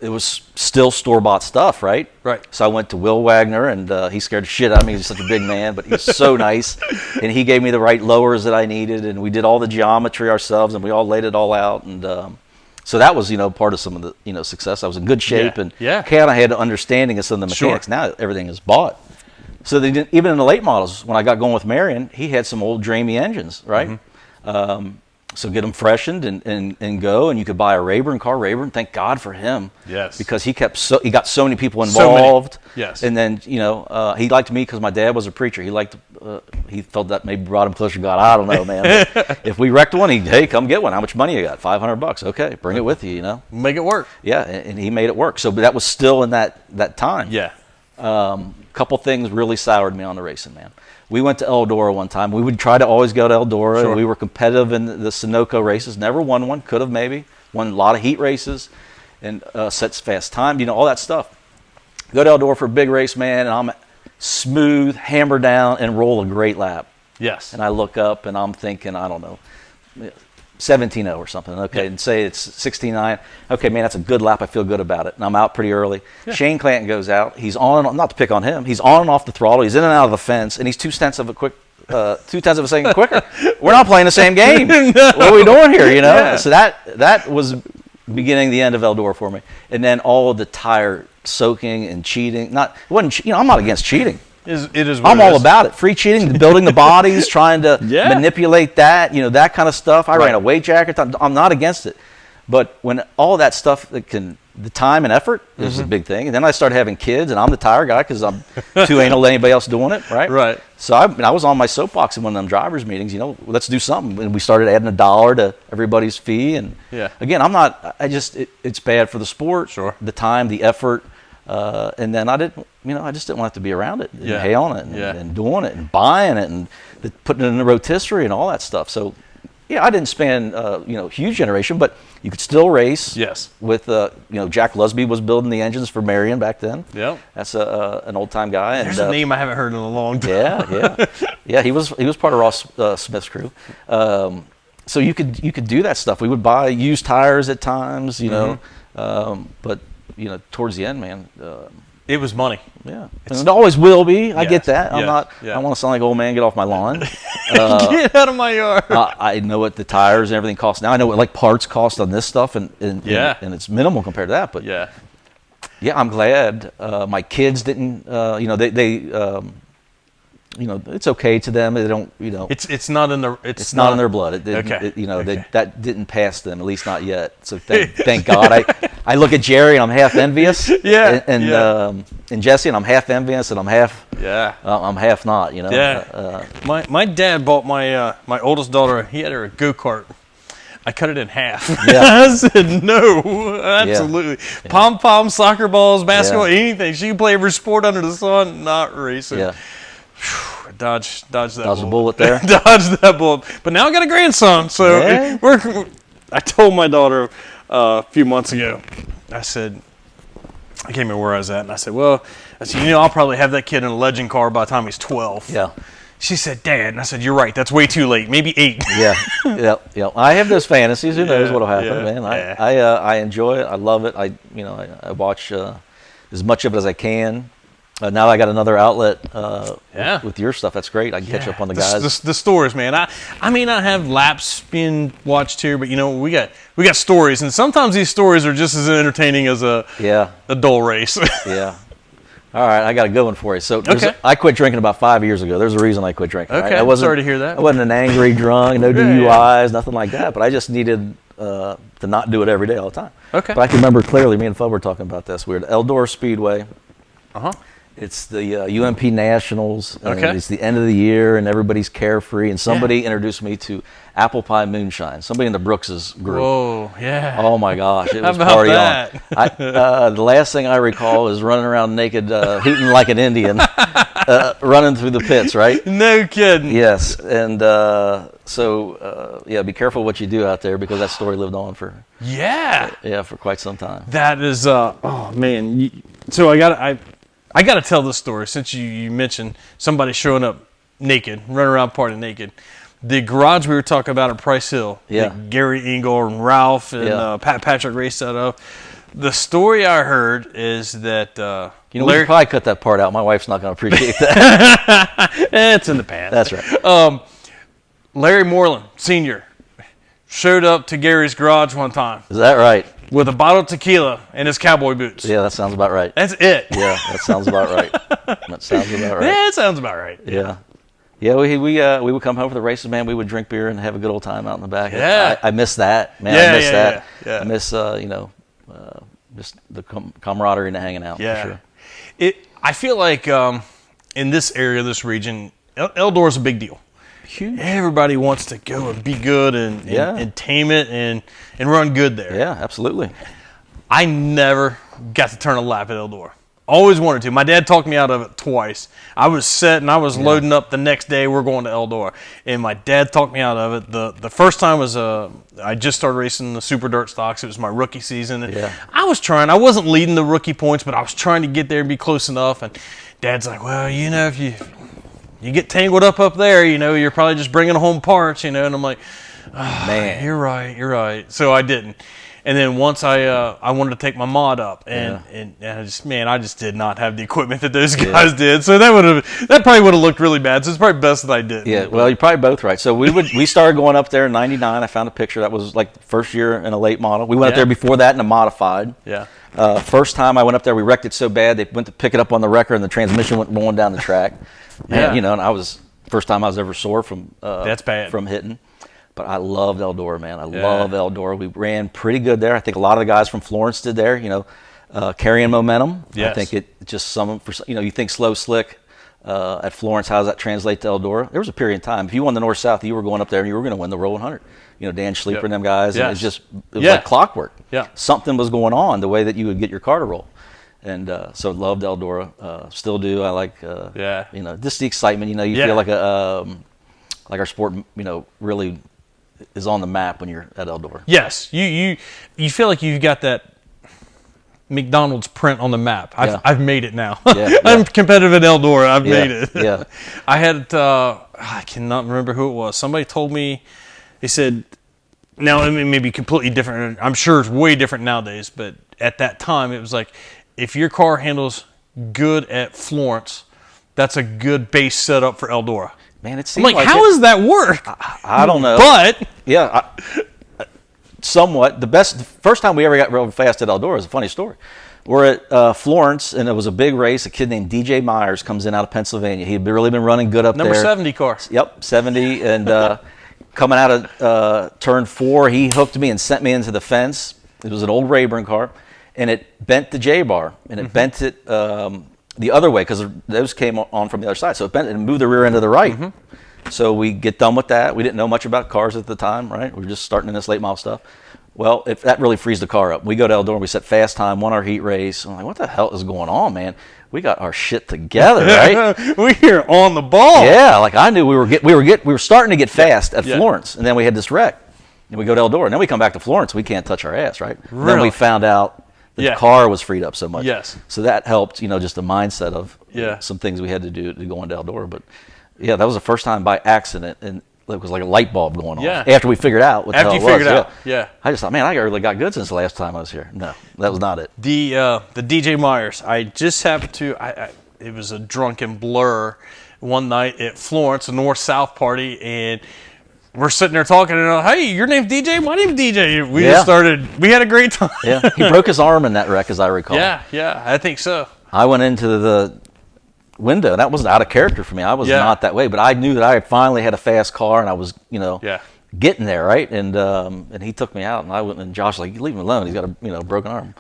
it was still store-bought stuff, right? Right. So I went to Will Wagner, and he scared the shit out of me. He's such a big man, but he was so nice. And he gave me the right lowers that I needed, and we did all the geometry ourselves, and we all laid it all out. And so that was, part of some of the, success. I was in good shape, and kind of had an understanding of some of the mechanics. Now everything is bought. So they didn't, even in the late models, when I got going with Marion, he had some old Dramey engines, right? Mm-hmm. So get them freshened and go, and you could buy a Rayburn car. Rayburn, thank God for him. Yes. Because he got so many people involved. Yes. And then he liked me because my dad was a preacher. He felt that maybe brought him closer to God. I don't know, man. But if we wrecked one, hey, come get one. How much money you got? $500. Okay, bring it with you. Make it work. Yeah, and he made it work. So that was still in that time. Yeah. Couple things really soured me on the racing, man. We went to Eldora one time. We would try to always go to Eldora. Sure. We were competitive in the Sunoco races. Never won one. Could have maybe. Won a lot of heat races and sets fast time. All that stuff. Go to Eldora for a big race, man, and I'm smooth, hammer down, and roll a great lap. Yes. And I look up, and I'm thinking, I don't know, 17-0 or something, okay, and say it's 69. Okay, man, that's a good lap. I feel good about it. And I'm out pretty early. Yeah. Shane Clanton goes out. He's on, not to pick on him, he's on and off the throttle. He's in and out of the fence, and he's 2/10 of a second quicker. We're not playing the same game. No. What are we doing here, Yeah. So that was beginning the end of Eldora for me. And then all of the tire soaking and cheating. I'm not against cheating. I'm all about it. Free cheating, building the bodies, trying to manipulate that, that kind of stuff. I ran a weight jacket. I'm not against it. But when all that stuff, the time and effort is a big thing. And then I started having kids, and I'm the tire guy because I'm too anal to anybody else doing it, right? Right. So I was on my soapbox in one of them drivers' meetings, let's do something. And we started adding $1 to everybody's fee. And again, it's bad for the sport, the time, the effort. And then I just didn't want to be around it, and hailing it, and doing it, and buying it, and putting it in the rotisserie and all that stuff. So, I didn't span, huge generation, but you could still race. Yes. With, Jack Lusby was building the engines for Marion back then. Yeah. That's an old time guy. There's a name I haven't heard in a long time. Yeah. He was part of Ross Smith's crew. So you could do that stuff. We would buy used tires at times, but. Towards the end, man, it was money. Yeah, and it always will be. I get that. I'm not. I don't want to sound like old man. Get off my lawn. Get out of my yard. I know what the tires and everything cost now. I know what parts cost on this stuff, and it's minimal compared to that. But I'm glad my kids didn't. It's okay to them. They don't. It's not in their. It's not in their blood. That didn't pass them, at least not yet. So thank God. I look at Jerry and I'm half envious. And Jesse and I'm half envious and I'm half. I'm half not. My dad bought my oldest daughter. He had her a go-kart. I cut it in half. Yeah. I said no, absolutely. Yeah. Pom-pom, soccer balls, basketball, anything. She can play every sport under the sun, not racing. Yeah. Dodge that bullet there. Dodge that bullet. But now I got a grandson, so I told my daughter a few months ago, I said, I can't remember where I was at, and I said, I'll probably have that kid in a legend car by the time he's 12. Yeah. She said, Dad, and I said, you're right, that's way too late, maybe 8. Yeah. I have those fantasies. Who knows what'll happen, man? I enjoy it. I love it. I watch as much of it as I can. Now I got another outlet with your stuff. That's great. I can catch up on the guys. The stories, man. I may not have laps being watched here, but we got stories, and sometimes these stories are just as entertaining as a dull race. Yeah. All right, I got a good one for you. So I quit drinking about 5 years ago. There's a reason I quit drinking. Okay, right? Sorry to hear that. I wasn't an angry drunk, no DUIs, nothing like that. But I just needed to not do it every day all the time. Okay. But I can remember clearly, me and Fub were talking about this. We were at Eldora Speedway. Uh-huh. It's the UMP Nationals. Okay. It's the end of the year, and everybody's carefree. And somebody introduced me to Apple Pie Moonshine. Somebody in the Brookses group. Whoa, yeah. Oh my gosh, it was How about party that? on. The last thing I recall is running around naked, hooting like an Indian, running through the pits. Right? No kidding. Yes, and be careful what you do out there, because that story lived on for for quite some time. That is oh man. So I got to tell this story since you mentioned somebody showing up naked, running around partying naked. The garage we were talking about at Price Hill, that Gary Engel and Ralph and Patrick raced out of. The story I heard is that we could probably cut that part out. My wife's not going to appreciate that. It's in the past. That's right. Larry Moreland Sr. showed up to Gary's garage one time. Is that right? With a bottle of tequila and his cowboy boots. Yeah, that sounds about right. That's it. Yeah, that sounds about right. That sounds about right. Yeah, it sounds about right. Yeah. Yeah, we would come home for the races, man. We would drink beer and have a good old time out in the back. Yeah. I miss that, man. I miss that. Yeah. I miss, just the camaraderie and the hanging out. Yeah. For sure. I feel like in this area, this region, Eldora is a big deal. Huge. Everybody wants to go and be good and tame it and run good there. Yeah, absolutely. I never got to turn a lap at Eldora. Always wanted to. My dad talked me out of it twice. I was set and I was loading up the next day. We're going to Eldora, and my dad talked me out of it. The first time was I just started racing the super dirt stocks. It was my rookie season. And I was trying. I wasn't leading the rookie points, but I was trying to get there and be close enough. And Dad's like, well, if you get tangled up there, you're probably just bringing home parts, And I'm like, man, you're right. So I didn't. And then once I wanted to take my mod up, and I just did not have the equipment that those guys did. So that probably would have looked really bad. So it's probably best that I didn't. Yeah, well, you're probably both right. So we started going up there in '99. I found a picture that was like the first year in a late model. We went up there before that in a modified. Yeah. First time I went up there, we wrecked it so bad they went to pick it up on the wrecker, and the transmission went rolling down the track. And and first time I was ever sore from that's bad from hitting. But I loved Eldora, man. I love Eldora. We ran pretty good there. I think a lot of the guys from Florence did there, carrying momentum. Yes. I think it just you think slow, slick at Florence, how does that translate to Eldora? There was a period in time. If you won the North-South, you were going up there and you were going to win the Roll 100. Dan Schleeper and them guys. Yes. And it was like clockwork. Yeah. Something was going on the way that you would get your car to roll. And so loved Eldora. Still do. I like, just the excitement. You feel like our sport, really is on the map when you're at Eldora. Yes, you feel like you've got that McDonald's print on the map. I've made it now. I'm competitive at Eldora. I've made it. Yeah. I had I cannot remember who it was. Somebody told me, they said, now it may be completely different. I'm sure it's way different nowadays, but at that time it was like, if your car handles good at Florence, that's a good base setup for Eldora. Man, it seems like how does that work? I don't know. But somewhat. The first time we ever got real fast at Eldora is a funny story. We're at Florence, and it was a big race. A kid named DJ Myers comes in out of Pennsylvania. He'd really been running good up Number there. Number 70 car. Yep, 70. And coming out of turn 4, he hooked me and sent me into the fence. It was an old Rayburn car, and it bent the J-bar, and it bent it the other way because those came on from the other side. So it bent and moved the rear end to the right. Mm-hmm. So we get done with that. We didn't know much about cars at the time, right? We were just starting in this late model stuff. Well, if that really frees the car up. We go to Eldora, we set fast time, won our heat race. I'm like, what the hell is going on, man? We got our shit together, right? We're on the ball. Yeah, like I knew we were starting to get fast at Florence, and then we had this wreck. And we go to Eldora. And then we come back to Florence. We can't touch our ass, right? Really? Then we found out that the car was freed up so much. Yes. So that helped, just the mindset of Yeah. some things we had to do to go into Eldora. But yeah, that was the first time by accident, and it was like a light bulb going off. After we figured out what the hell it was. After you figured out, yeah. I just thought, man, I really got good since the last time I was here. No, that was not it. The DJ Myers, I just happened to, it was a drunken blur one night at Florence, a north-south party, and we're sitting there talking, and hey, your name's DJ? My name's DJ. We just started, we had a great time. Yeah, he broke his arm in that wreck, as I recall. Yeah, I think so. I went into the window. That wasn't out of character for me. I was not that way, but I knew that I finally had a fast car, and I was, getting there, right? And he took me out, and I went, and Josh was like, leave him alone. He's got a broken arm.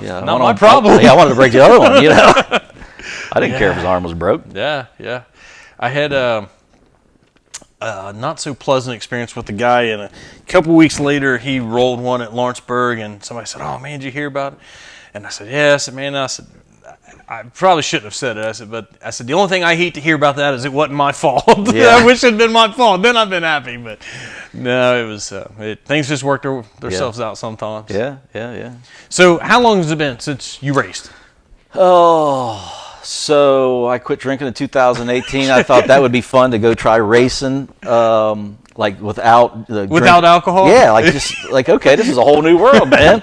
Yeah, not my problem. I wanted to break the other one. I didn't care if his arm was broke. Yeah. I had a not so pleasant experience with the guy, and a couple weeks later, he rolled one at Lawrenceburg, and somebody said, "Oh man, did you hear about it?" And I said, "Yeah." I said, "Man," I probably shouldn't have said it. I said, the only thing I hate to hear about that is it wasn't my fault. I wish it had been my fault. Then I've been happy. But no, it was things just work themselves out sometimes. Yeah. So how long has it been since you raced? Oh, so I quit drinking in 2018. I thought that would be fun to go try racing, like without alcohol. Yeah, okay, this is a whole new world, man.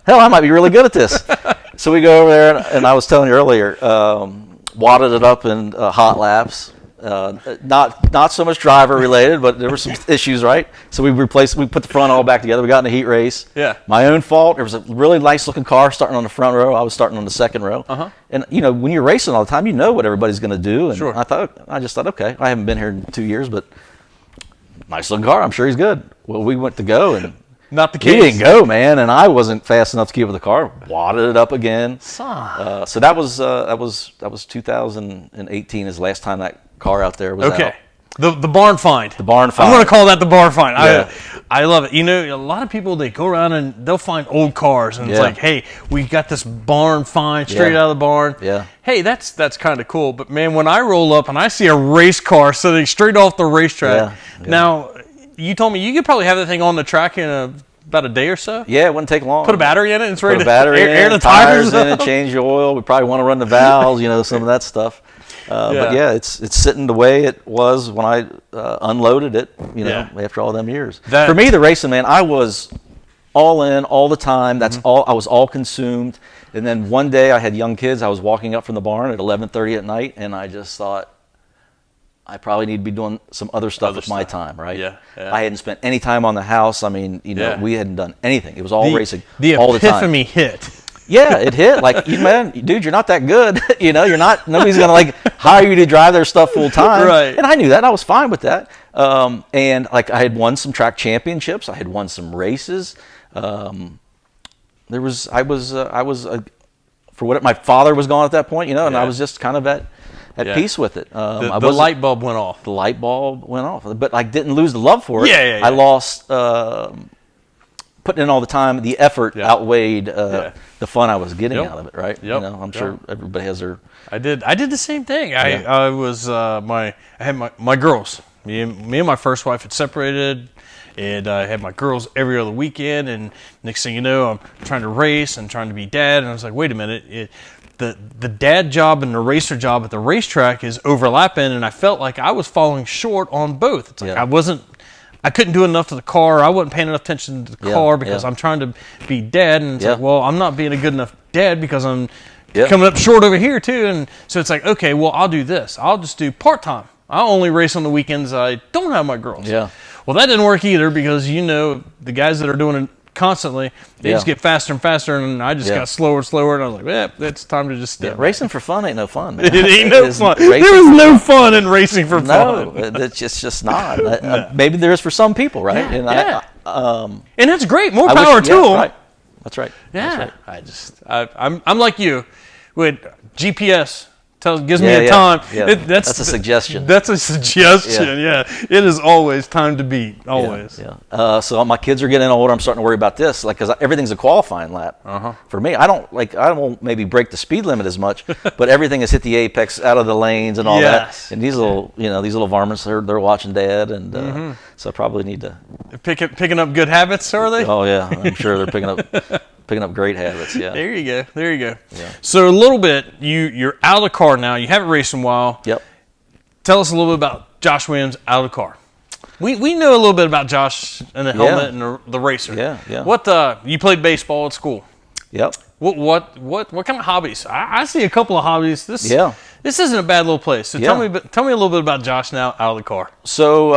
Hell, I might be really good at this. So we go over there, and I was telling you earlier, wadded it up in hot laps. Not so much driver related, but there were some issues, right? So we put the front all back together. We got in a heat race. Yeah. My own fault. There was a really nice looking car starting on the front row. I was starting on the second row. Uh-huh. And when you're racing all the time, you know what everybody's going to do. And sure. I just thought, okay, I haven't been here in 2 years, but nice looking car. I'm sure he's good. Well, we went to go, and not the case. He didn't go, man, and I wasn't fast enough to keep with the car. Wadded it up again. So that was 2018 is the last time that car out there was out. The barn find. The barn find. I'm going to call that the barn find. Yeah. I love it. A lot of people, they go around and they'll find old cars, and it's like, hey, we got this barn find straight out of the barn. Yeah. Hey, that's kind of cool. But man, when I roll up and I see a race car sitting straight off the racetrack, now. You told me you could probably have that thing on the track in about a day or so? Yeah, it wouldn't take long. Put a battery in it and it's ready to air the tires in it, change the oil. We probably want to run the valves, some of that stuff. But yeah, it's sitting the way it was when I unloaded it, after all them years. For me, the racing, man, I was all in all the time. That's all. I was all consumed. And then one day I had young kids. I was walking up from the barn at 11:30 at night, and I just thought, I probably need to be doing some other stuff with my time, right? Yeah. I hadn't spent any time on the house. I mean, we hadn't done anything. It was all racing all the time. The epiphany hit. Yeah, it hit. Like, man, dude, you're not that good. You're not. Nobody's gonna hire you to drive their stuff full time. Right. And I knew that. I was fine with that. And I had won some track championships. I had won some races. I was for what my father was gone at that point, and I was just kind of at peace with it. The light bulb went off. The light bulb went off. But I didn't lose the love for it. Yeah. I lost putting in all the time. The effort outweighed the fun I was getting out of it, right? Yep. I'm sure everybody has their... I did the same thing. I was I had my girls. Me and my first wife had separated, and I had my girls every other weekend, and next thing you know, I'm trying to race and trying to be dad, and I was like, wait a minute, the dad job and the racer job at the racetrack is overlapping, and I felt like I was falling short on both. It's like I couldn't do enough to the car. I wasn't paying enough attention to the car because I'm trying to be dad, and it's like, well, I'm not being a good enough dad because I'm coming up short over here too. And so it's like, okay, well, I'll do this. I'll just do part-time. I'll only race on the weekends I don't have my girls. Yeah. Well, that didn't work either because, the guys that are doing it constantly, they just get faster and faster, and I just got slower and slower, and I was like, it's time to just step. Racing for fun ain't no fun, man. It ain't no fun. There is no fun in racing for fun. No, it's just not. Maybe there is for some people, right? And that's great. More power to them. Right. That's right. Yeah. That's right. I'm like you with GPS gives me a time. Yeah. That's a suggestion. That's a suggestion. Yeah. It is always time to beat. Always. Yeah. So my kids are getting older. I'm starting to worry about this, like, because everything's a qualifying lap. For me, I won't maybe break the speed limit as much, but everything has hit the apex, out of the lanes and all that. And these little varmints, they're watching Dad, and so I probably need to picking up good habits. Are they? Oh yeah, I'm sure they're picking up great habits. Yeah. There you go. Yeah. So a little bit, you're out of the car now. You haven't raced in a while. Yep. Tell us a little bit about Josh Williams out of the car. We know a little bit about Josh and the helmet and the racer. Yeah. What you played baseball at school? Yep. What kind of hobbies? I see a couple of hobbies. This isn't a bad little place. So tell me a little bit about Josh now out of the car. So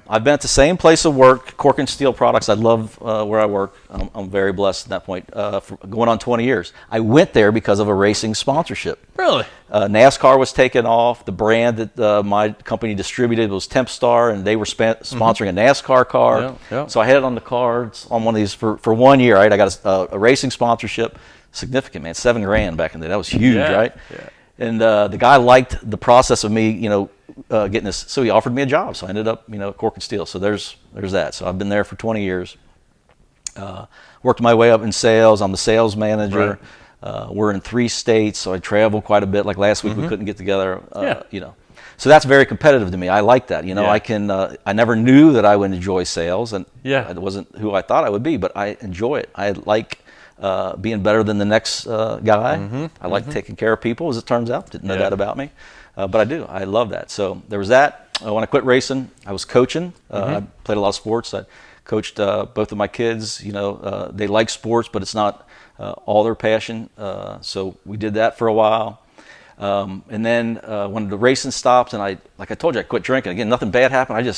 I've been at the same place of work, Cork and Steel Products. I love where I work. I'm very blessed at that point. For going on 20 years. I went there because of a racing sponsorship. Really? NASCAR was taken off. The brand that my company distributed was Tempstar, and they were sponsoring a NASCAR car. Yeah. So I had it on the cards on one of these for 1 year. Right, I got a racing sponsorship. Significant, man. $7,000 back in the day. That was huge, right? Yeah. And the guy liked the process of me, getting this. So he offered me a job. So I ended up, at Cork and Steel. So there's that. So I've been there for 20 years. Worked my way up in sales. I'm the sales manager. Right. We're in 3 states, so I travel quite a bit. Like last week, we couldn't get together. So that's very competitive to me. I like that. I can. I never knew that I would enjoy sales, and it wasn't who I thought I would be, but I enjoy it. I like being better than the next guy. I like taking care of people, as it turns out. Didn't know that about me, but I do. I love that. So there was that. When I quit racing, I was coaching. I played a lot of sports. I coached both of my kids. They like sports, but it's not all their passion. So we did that for a while. And then when the racing stopped, and like I told you, I quit drinking. Again, nothing bad happened.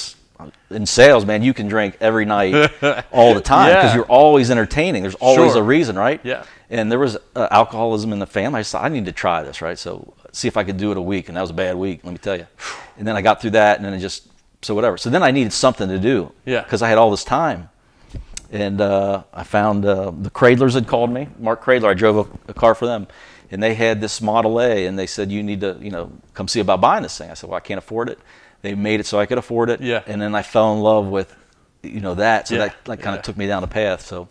In sales, man, you can drink every night, all the time, because you're always entertaining. There's always a reason, right? Yeah. And there was alcoholism in the family. I just thought, I need to try this, right? So see if I could do it a week, and that was a bad week, let me tell you. And then I got through that, and then so whatever. So then I needed something to do, because I had all this time. And I found the Cradlers had called me. Mark Cradler, I drove a car for them, and they had this Model A, and they said, you need to, come see about buying this thing. I said, well, I can't afford it. They made it so I could afford it. Yeah. And then I fell in love with, that. So that kind of took me down the path. So,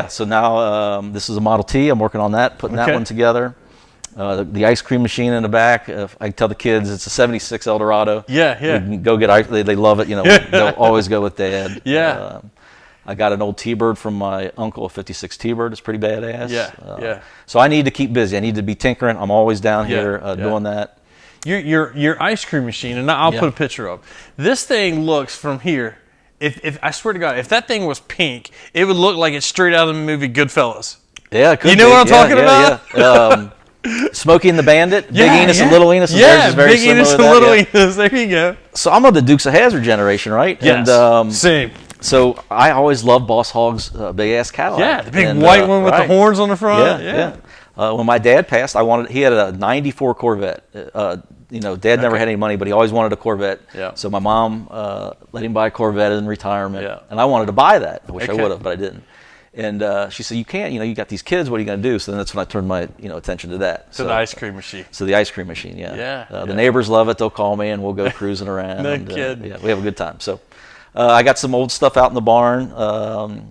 so now this is a Model T. I'm working on that, putting that one together. The ice cream machine in the back. I tell the kids it's a 76 Eldorado. Yeah. We can go get ice. They love it. They'll always go with Dad. Yeah. I got an old T-Bird from my uncle, a 56 T-Bird. It's pretty badass. Yeah. So I need to keep busy. I need to be tinkering. I'm always down here doing that. Your ice cream machine, and I'll put a picture up. This thing looks from here. If I swear to God, if that thing was pink, it would look like it's straight out of the movie Goodfellas. Yeah, it could you know be. What I'm talking about? Yeah. Smokey and the Bandit, Big Enos and Little Enos. Yeah, Big Enos and Little Enos. There you go. So I'm of the Dukes of Hazzard generation, right? Yes. And, same. So I always loved Boss Hogg's big ass Cadillac. Yeah, the big white one with the horns on the front. Yeah. When my dad passed, he had a 94 Corvette. Dad never had any money, but he always wanted a Corvette. Yeah. So my mom let him buy a Corvette in retirement. Yeah. And I wanted to buy that. I wish I would have, but I didn't. And she said, you can't, you got these kids, what are you going to do? So then that's when I turned my, attention to that. So the ice cream machine. So the ice cream machine, The neighbors love it. They'll call me and we'll go cruising around. No kidding. We have a good time. So I got some old stuff out in the barn.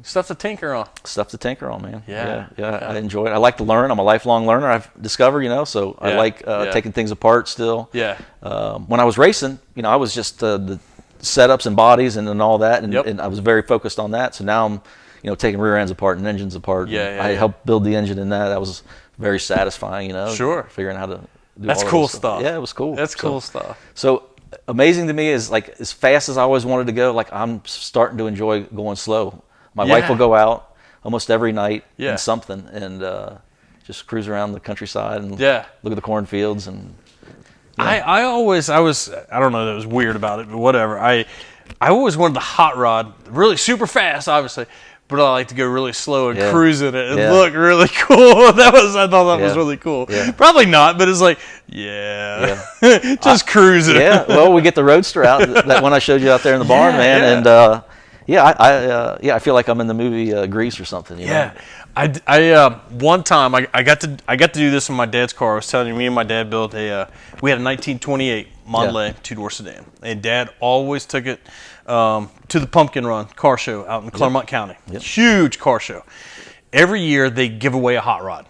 Stuff to tinker on. Stuff to tinker on, man. Yeah. I enjoy it. I like to learn. I'm a lifelong learner, I've discovered, so I like taking things apart still. Yeah. When I was racing, I was just the setups and bodies and all that, and I was very focused on that. So now I'm, taking rear ends apart and engines apart. I helped build the engine in that. That was very satisfying, Sure. Figuring out how to do That's all cool that stuff. Yeah, it was cool. That's cool stuff. So amazing to me is, like, as fast as I always wanted to go, like, I'm starting to enjoy going slow. My wife will go out almost every night in something and just cruise around the countryside and look at the cornfields. And I was, I don't know that was weird about it, but whatever. I always wanted the hot rod, really super fast, obviously, but I like to go really slow and cruise in it and look really cool. I thought that was really cool. Yeah. Probably not, but it's like, just cruising. Yeah, well, we get the Roadster out, that one I showed you out there in the barn, man, and I feel like I'm in the movie Grease or something. You know? One time I got to do this in my dad's car. I was telling you, me and my dad built we had a 1928 Model A two-door sedan, and Dad always took it to the Pumpkin Run car show out in Clermont County. Huge car show. Every year they give away a hot rod.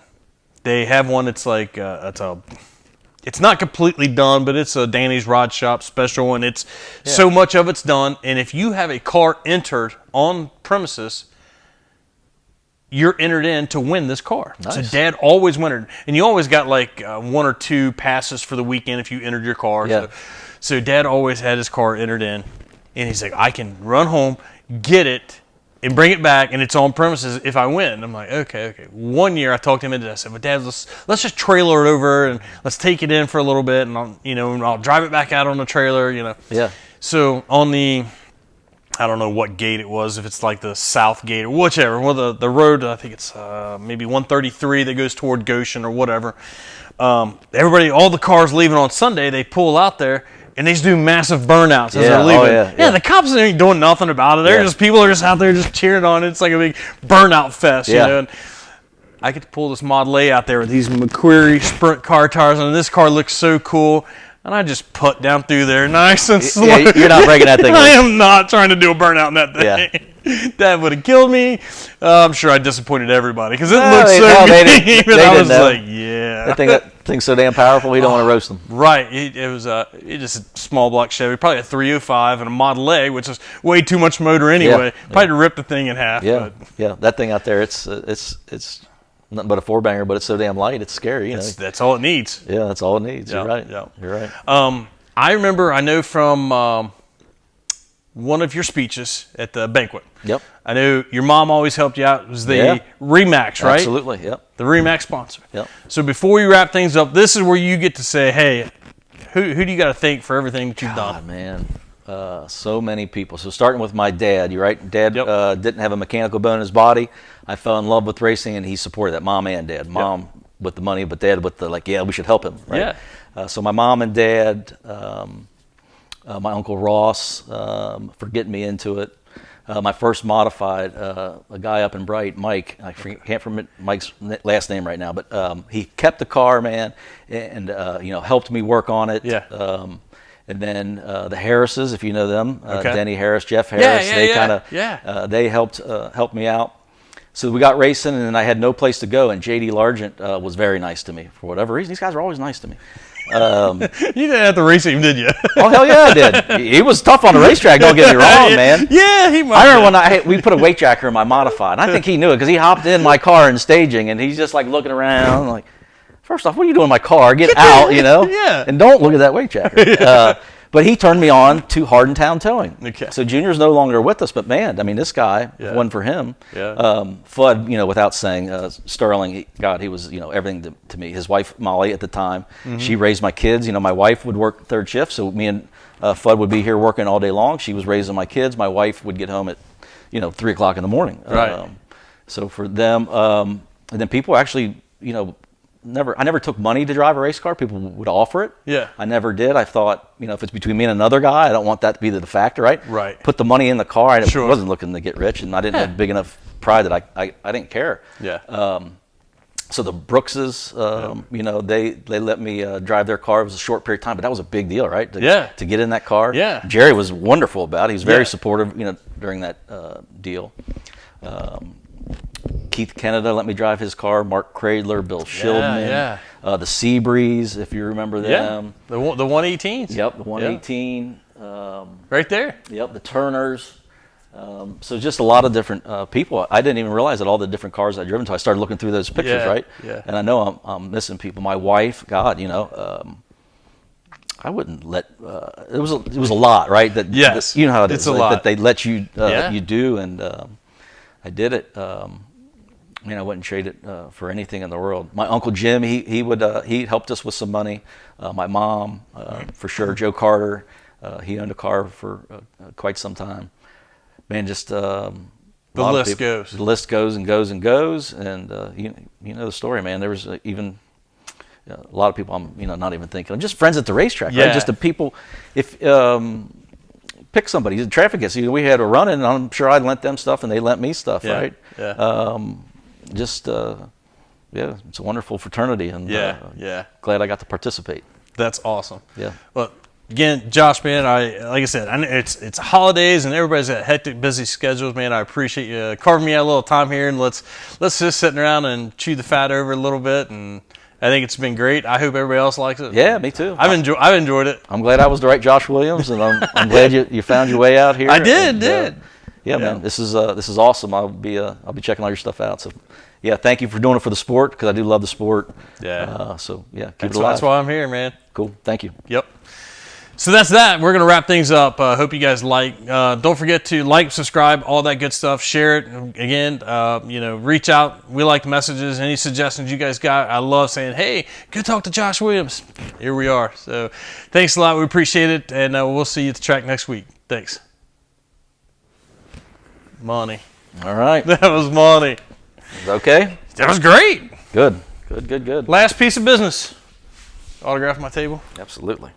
They have one that's like it's not completely done, but it's a Danny's Rod Shop special, and it's so much of it's done. And if you have a car entered on premises, you're entered in to win this car. Nice. So Dad always entered, and you always got like 1 or 2 passes for the weekend if you entered your car. Yeah. So Dad always had his car entered in, and he's like, I can run home, get it, and bring it back, and it's on premises if I win. I'm like, okay. One year I talked him into that. I said, but Dad, let's just trailer it over and let's take it in for a little bit, and I'll drive it back out on the trailer, Yeah. So on the, I don't know what gate it was, if it's like the south gate or whichever, well, the road, I think it's maybe 133 that goes toward Goshen or whatever. Everybody, all the cars leaving on Sunday, they pull out there, and they just do massive burnouts as they're leaving. The cops ain't doing nothing about it. They're just, people are just out there just cheering on it. It's like a big burnout fest, you know. And I get to pull this Model A out there with these McQuarrie sprint car tires, and this car looks so cool. And I just put down through there nice and slow. Yeah, you're not breaking that thing. I am not trying to do a burnout in that thing. Yeah. That would have killed me. I'm sure I disappointed everybody because it looked so good. But I was like, yeah. That thing's so damn powerful, we don't want to roast them. Right. It was just a small block Chevy, probably a 305 and a Model A, which is way too much motor anyway. Probably ripped the thing in half. Yeah, that thing out there, it's nothing but a 4-banger, but it's so damn light, it's scary. That's all it needs. Yeah, that's all it needs. You're right. Yeah. You're right. I know from one of your speeches at the banquet. Yep. I know your mom always helped you out. It was the Remax, right? Absolutely, yep. The Remax sponsor. Yep. So before we wrap things up, this is where you get to say, hey, who do you got to thank for everything that you've done? Man. So many people. So starting with my dad, you're right. Dad didn't have a mechanical bone in his body. I fell in love with racing, and he supported that. Mom and Dad. Mom with the money, but Dad with the we should help him. Right? Yeah. So my mom and Dad, my Uncle Ross for getting me into it. My first modified, a guy up in Bright, Mike. I can't remember Mike's last name right now, but he kept the car, man, and helped me work on it. Yeah. And then the Harrises, if you know them, Denny Harris, Jeff Harris, they helped me out. So we got racing, and then I had no place to go, and J.D. Largent was very nice to me for whatever reason. These guys are always nice to me. You didn't have to race him, did you? Oh, hell yeah, I did. He was tough on the racetrack, don't get me wrong, man. Yeah, he might. I remember when we put a weight jacker in my modified, and I think he knew it because he hopped in my car in staging, and he's just like looking around like, first off, what are you doing in my car? Get out, Yeah. And don't look at that weight jacker. But he turned me on to Hardentown Towing. Okay. So Junior's no longer with us, but man, I mean, this guy, one for him. Yeah. Fudd, without saying, Sterling, he was, everything to me. His wife, Molly, at the time, she raised my kids. My wife would work third shift, so me and Fudd would be here working all day long. She was raising my kids. My wife would get home at, 3 o'clock in the morning. Right. So for them, and then people actually, I never took money to drive a race car. People would offer it. Yeah. I never did. I thought, if it's between me and another guy, I don't want that to be the factor, right? Right. Put the money in the car. I wasn't looking to get rich, and I didn't have big enough pride that I didn't care. Yeah. So the Brookses, they let me drive their car. It was a short period of time, but that was a big deal, right? To get in that car. Yeah. Jerry was wonderful about it. He was very supportive, during that deal. Keith Canada let me drive his car. Mark Cradler, Bill Schildman, the Seabreeze, if you remember them. The 118s. Yep, the 118. Right there. Yep, the Turners. So just a lot of different people. I didn't even realize that all the different cars I'd driven until I started looking through those pictures, right? Yeah. And I know I'm missing people. My wife, God, I wouldn't let. It was a lot, right? That you know how it is. It's a lot that they let you you do, and I did it. I wouldn't trade it for anything in the world. My Uncle Jim, he helped us with some money. My mom, for sure. Joe Carter, he owned a car for quite some time. Man, just the list goes. The list goes and goes and goes, and you know the story, man. There was even a lot of people I'm not even thinking of. Just friends at the racetrack, right? Just the people. If pick somebody, the traffic gets. We had a run, and I'm sure I lent them stuff, and they lent me stuff, right? Yeah. just yeah, it's a wonderful fraternity, and yeah, glad I got to participate. That's awesome. Yeah. Well, again, Josh, man, like I said, it's holidays and everybody's got hectic, busy schedules, man. I appreciate you carving me out a little time here, and let's just sitting around and chew the fat over a little bit. And I think it's been great. I hope everybody else likes it. Yeah, me too. I've enjoyed it. I'm glad I was the right Josh Williams, and I'm glad you found your way out here. I did. Yeah, man, this is awesome. I'll be checking all your stuff out. So, yeah, thank you for doing it for the sport, because I do love the sport. Yeah. So yeah, keep it alive. That's why I'm here, man. Cool. Thank you. Yep. So that's that. We're going to wrap things up. Hope you guys like. Don't forget to like, subscribe, all that good stuff. Share it. Again, reach out. We like the messages. Any suggestions you guys got. I love saying, hey, go talk to Josh Williams. Here we are. So thanks a lot. We appreciate it. And we'll see you at the track next week. Thanks. Money. All right. That was money. Okay. That was great. Good. Last piece of business. Autograph my table. Absolutely.